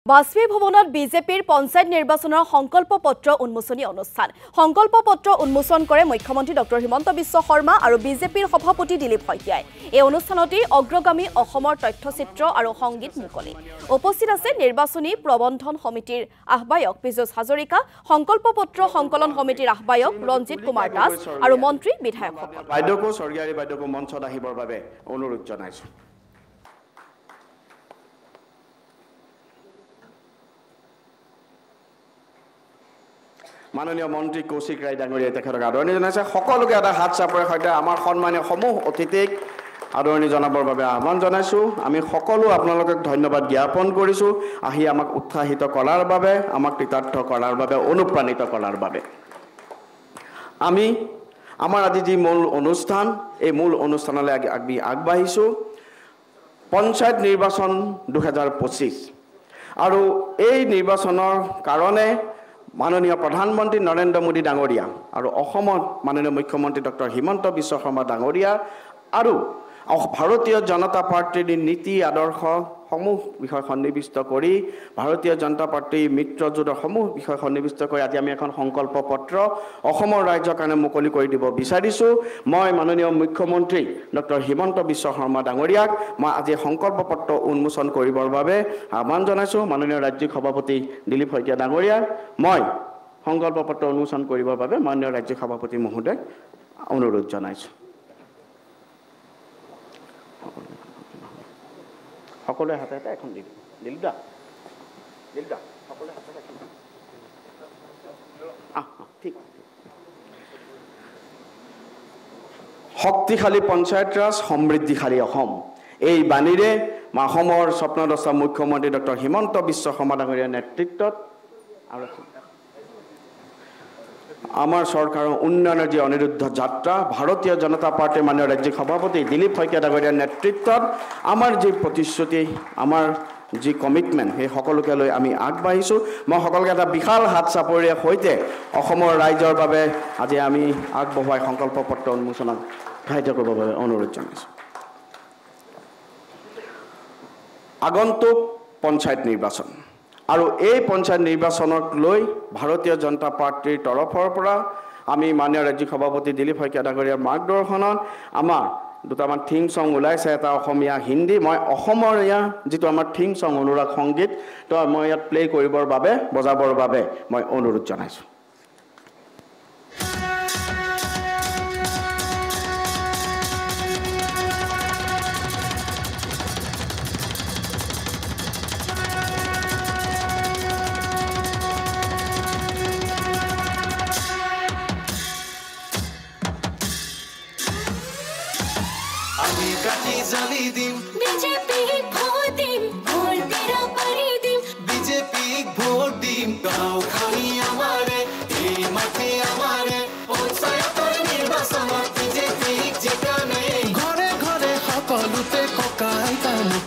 বাজপেয়ী ভৱনত বিজেপিৰ পঞ্চায়ত নিৰ্বাচনৰ সংকল্প পত্ৰ উন্মোচনী অনুষ্ঠান সংকল্প পত্ৰ উন্মোচন কৰে মুখ্যমন্ত্ৰী ডক্টৰ হিমন্ত বিশ্ব শৰ্মা আৰু বিজেপিৰ সভাপতি দিলীপ শইকীয়াই এই অনুষ্ঠানতে অগ্ৰগামী অসমৰ তথ্যচিত্ৰ আৰু সংগীত মুকলি উপস্থিত আছে নিৰ্বাচনী প্ৰবন্ধন সমিতিৰ আহ্বায়ক পীযুষ হাজৰিকা সংকল্প পত্ৰ সংকলন সমিতিৰ আহ্বায়ক ৰঞ্জিত কুমাৰ দাস আৰু মন্ত্ৰী বিধায়কসকল বাইদেউকো সৰকাৰী বাইদেউকো মঞ্চত আহিবৰ বাবে অনুৰোধ জনাইছো মাননীয় মন্ত্ৰী কৌশিক ৰায় ডাঙৰীয়াই তেখেতক আদৰণি জনাইছে সকলোকে এটা হাত চাপৰে সৈতে আমাৰ সন্মানীয় সমূহ অতিথিক আদৰণি জনাবৰ বাবে আহ্বান জনাইছো আমি সকলো আপোনালোকক ধন্যবাদ জ্ঞাপন কৰিছো আহি আমাক উৎসাহিত কৰাৰ বাবে আমাক কৃতাৰ্থ কৰাৰ বাবে অনুপ্ৰাণিত কৰাৰ বাবে আমি আমাৰ আজি যি মূল অনুষ্ঠান এই মূল অনুষ্ঠানলৈ আগবাঢ়িছো পঞ্চায়ত নিৰ্বাচন 2025 আৰু এই নিৰ্বাচনৰ কাৰণে মাননীয় প্ৰধানমন্ত্ৰী নৰেন্দ্ৰ মোদী ডাঙৰীয়া আৰু অসমৰ মাননীয় মুখ্যমন্ত্ৰী ডক্টৰ হিমন্ত বিশ্ব শৰ্মা ডাঙৰীয়া আৰু ভাৰতীয় জনতা পাৰ্টিৰ নীতি আদৰ্শ সমূহ বিষয় সন্নিবিষ্ট কৰি ভাৰতীয় জনতা পাৰ্টি মিত্ৰজোঁটৰ সমূহ বিষয় সন্নিবিষ্ট কৰি আজি আমি এখন সংকল্প পত্ৰ অসমৰ ৰাজ্যৰ কাৰণে মুকলি কৰি দিব বিচাৰিছো মই মাননীয় মুখ্যমন্ত্ৰী ডক্টৰ হিমন্ত বিশ্ব শৰ্মা ডাঙৰীয়াক মই আজি সংকল্প পত্ৰ উন্মোচন কৰিবৰ বাবে আহ্বান জনাইছো মাননীয় ৰাজ্যিক সভাপতি দিলীপ শইকীয়া ডাঙৰীয়া মই সংকল্প পত্ৰ উন্মোচন কৰিবৰ বাবে মাননীয় ৰাজ্যিক সভাপতি মহোদয় অনুৰোধ জনাইছো সকলোৱে হাতে হাতে এখন দিলীপ দা সকলোৱে হাতে এখন ঠিক শক্তিশালী পঞ্চায়ত ৰাজ সমৃদ্ধিশালী অসম এই বাণীৰে অসমৰ স্বপ্নদ্ৰষ্টা মুখ্যমন্ত্ৰী ডক্টৰ হিমন্ত বিশ্ব শৰ্মা ডাঙৰীয়াৰ নেতৃত্বত আৰু আমাৰ চৰকাৰৰ উন্নয়নৰ যি অনিৰুদ্ধ যাত্ৰা ভাৰতীয় জনতা পাৰ্টিৰ মাননীয় ৰাজ্যিক সভাপতি দিলীপ শইকীয়া ডাঙৰীয়াৰ নেতৃত্বত আমাৰ যি প্ৰতিশ্ৰুতি আমাৰ যি কমিটমেণ্ট সেই সকলোকে লৈ আমি আগবাঢ়িছোঁ মই সকলোকে এটা বিশাল হাত চাপৰিৰে সৈতে অসমৰ ৰাইজৰ বাবে আজি আমি আগবঢ়োৱাই সংকল্প পত্ৰ উন্মোচনত সহায়িত কৰিবৰ বাবে অনুৰোধ জনাইছোঁ আগন্তুক পঞ্চায়ত নিৰ্বাচন আৰু এই পঞ্চায়ত নিৰ্বাচনক লৈ ভাৰতীয় জনতা পাৰ্টিৰ তৰফৰ পৰা আমি মাননীয় ৰাজ্যিক সভাপতি দিলীপ শইকীয়া ডাঙৰীয়াৰ মাৰ্গদৰ্শনত আমাৰ দুটামান থিম সং ওলাইছে এটা অসমীয়া হিন্দী মই অসমৰ যিটো আমাৰ থিম সং অনুৰাগ সংগীত তো মই ইয়াত প্লে কৰিবৰ বাবে বজাবৰ বাবে মই অনুৰোধ জনাইছোঁ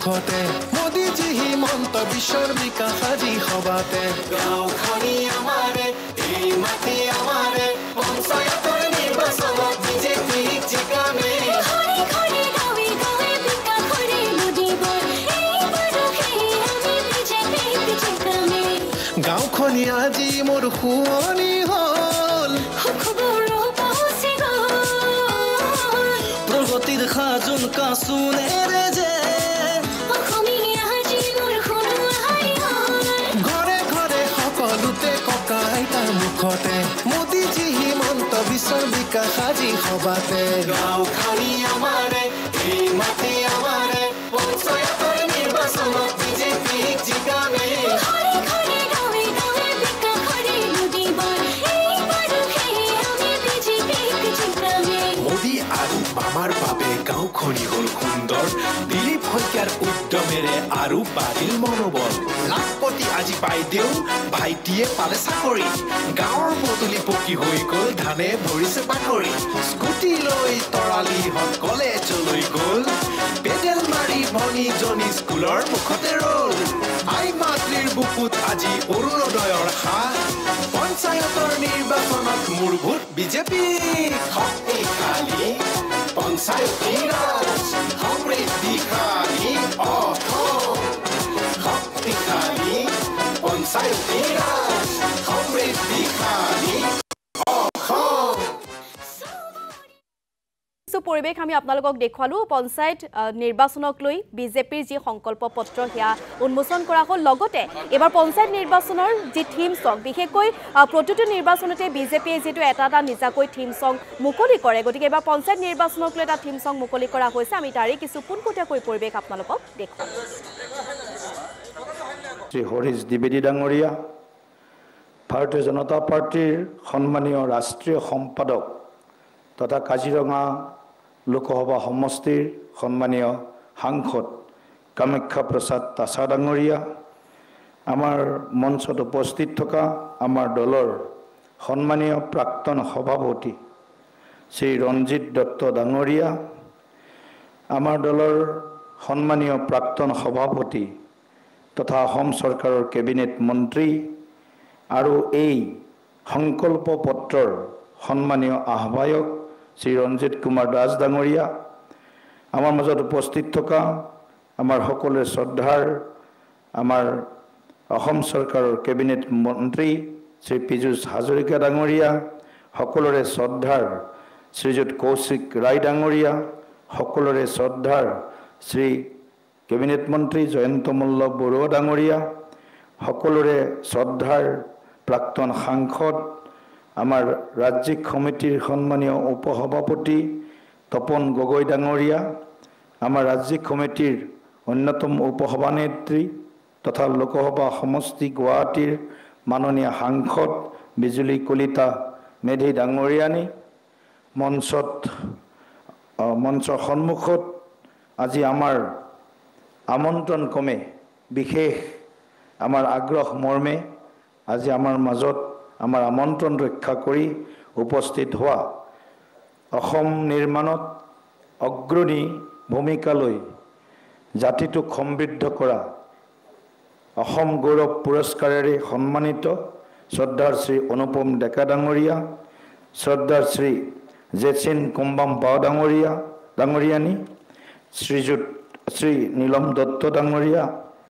মোদীজী হিমন্ত বিশ্বৰ বিকাশ আজি সভাতে গাঁওখনি আমাৰে এই মাটি আমাৰে পঞ্চায়তৰ নিৰ্বাচনত বিজেপিক জিকামে গাঁওখনি আজি মোৰ শুৱনি হ'ল প্ৰগতিৰ সাজোন কাচোনেৰে যে মুখতে মোদীজী হিমন্ত বিশ্বৰ বিকাশ আজি সভাতে গাঁওখনি আমাৰে এই মাটি আমাৰে পঞ্চায়তৰ নিৰ্বাচনত বিজেপিক জিকামে মোদী আৰু মামাৰ বাবে গাঁওখনি হ'ল সুন্দৰ দিলীপ শইকীয়াৰ উদ্যমেৰে আৰু বাঢ়িল মনোবল লাখপতি আজি বাইদেউ ভাইটিয়ে পালে চাকৰি গাঁৱৰ পদূলি পকী হৈ গ'ল ধানে ভৰিছে পাকৰি স্কুটি লৈ তৰালিহঁত কলেজলৈ গ'ল পেডেল মাৰি ভনীজনী স্কুলৰ মুখতে ৰ'ল আই মাতৃৰ বুকুত আজি অৰুণোদয়ৰ হাত পঞ্চায়তৰ নিৰ্বাচনত মোৰ ভোট বিজেপি শক্তিশালী পঞ্চায়তী ৰাজ সমৃদ্ধিশালী অসম শক্তিশালী পৰিৱেশ আমি আপোনালোকক দেখুৱালো পঞ্চায়ত নিৰ্বাচনক লৈ বিজেপিৰ যি সংকল্প পত্ৰ হিয়া উন্মোচন কৰা হ'ল লগতে এবাৰ পঞ্চায়ত নিৰ্বাচনৰ যি থিম সং বিশেষকৈ প্ৰতিটো নিৰ্বাচনতে বিজেপিয়ে যেটো এটা নিজাকৈ থিম সং মুকলি কৰে গতিকে এবাৰ পঞ্চায়ত নিৰ্বাচনক লৈ এটা থিম সং মুকলি কৰা হৈছে আমি তাৰে কিছু পোনপটীয়াকৈ পৰিৱেশ আপোনালোকক দেখুৱাম শ্ৰী হৰিশ দ্বিবেদী ডাঙৰীয়া ভাৰতীয় জনতা পাৰ্টিৰ সন্মানীয় ৰাষ্ট্ৰীয় সম্পাদক তথা কাজিৰঙা লোকসভা সমষ্টিৰ সন্মানীয় সাংসদ কামাখ্যা প্ৰসাদ তাছা ডাঙৰীয়া আমাৰ মঞ্চত উপস্থিত থকা আমাৰ দলৰ সন্মানীয় প্ৰাক্তন সভাপতি শ্ৰী ৰঞ্জিত দত্ত ডাঙৰীয়া আমাৰ দলৰ সন্মানীয় প্ৰাক্তন সভাপতি তথা অসম চৰকাৰৰ কেবিনেট মন্ত্ৰী আৰু এই সংকল্প পত্ৰৰ সন্মানীয় আহ্বায়ক শ্ৰী ৰঞ্জিত কুমাৰ দাস ডাঙৰীয়া আমাৰ মাজত উপস্থিত থকা আমাৰ সকলোৰে শ্ৰদ্ধাৰ আমাৰ অসম চৰকাৰৰ কেবিনেট মন্ত্ৰী শ্ৰী পীযুষ হাজৰিকা ডাঙৰীয়া সকলোৰে শ্ৰদ্ধাৰ শ্ৰীযুত কৌশিক ৰায় ডাঙৰীয়া সকলোৰে শ্ৰদ্ধাৰ শ্ৰী কেবিনেট মন্ত্ৰী জয়ন্ত মল্ল বৰুৱা ডাঙৰীয়া সকলোৰে শ্ৰদ্ধাৰ প্ৰাক্তন সাংসদ আমাৰ ৰাজ্যিক সমিতিৰ সন্মানীয় উপসভাপতি তপন গগৈ ডাঙৰীয়া আমাৰ ৰাজ্যিক সমিতিৰ অন্যতম উপসভানেত্ৰী তথা লোকসভা সমষ্টি গুৱাহাটীৰ মাননীয় সাংসদ বিজুলী কলিতা মেধি ডাঙৰীয়ানী মঞ্চৰ সন্মুখত আজি আমাৰ আমন্ত্ৰণ ক্ৰমে বিশেষ আমাৰ আগ্ৰহ মৰ্মে আজি আমাৰ মাজত আমাৰ আমন্ত্ৰণ ৰক্ষা কৰি উপস্থিত হোৱা অসম নিৰ্মাণত অগ্ৰণী ভূমিকা লৈ জাতিটোক সমৃদ্ধ কৰা অসম গৌৰৱ পুৰস্কাৰেৰে সন্মানিত শ্ৰদ্ধাৰ শ্ৰী অনুপম ডেকা ডাঙৰীয়া শ্ৰদ্ধাৰ শ্ৰী জেচিন কুম্বাম বাও ডাঙৰীয়ানী শ্ৰীযুত শ্ৰী নীলম দত্ত ডাঙৰীয়া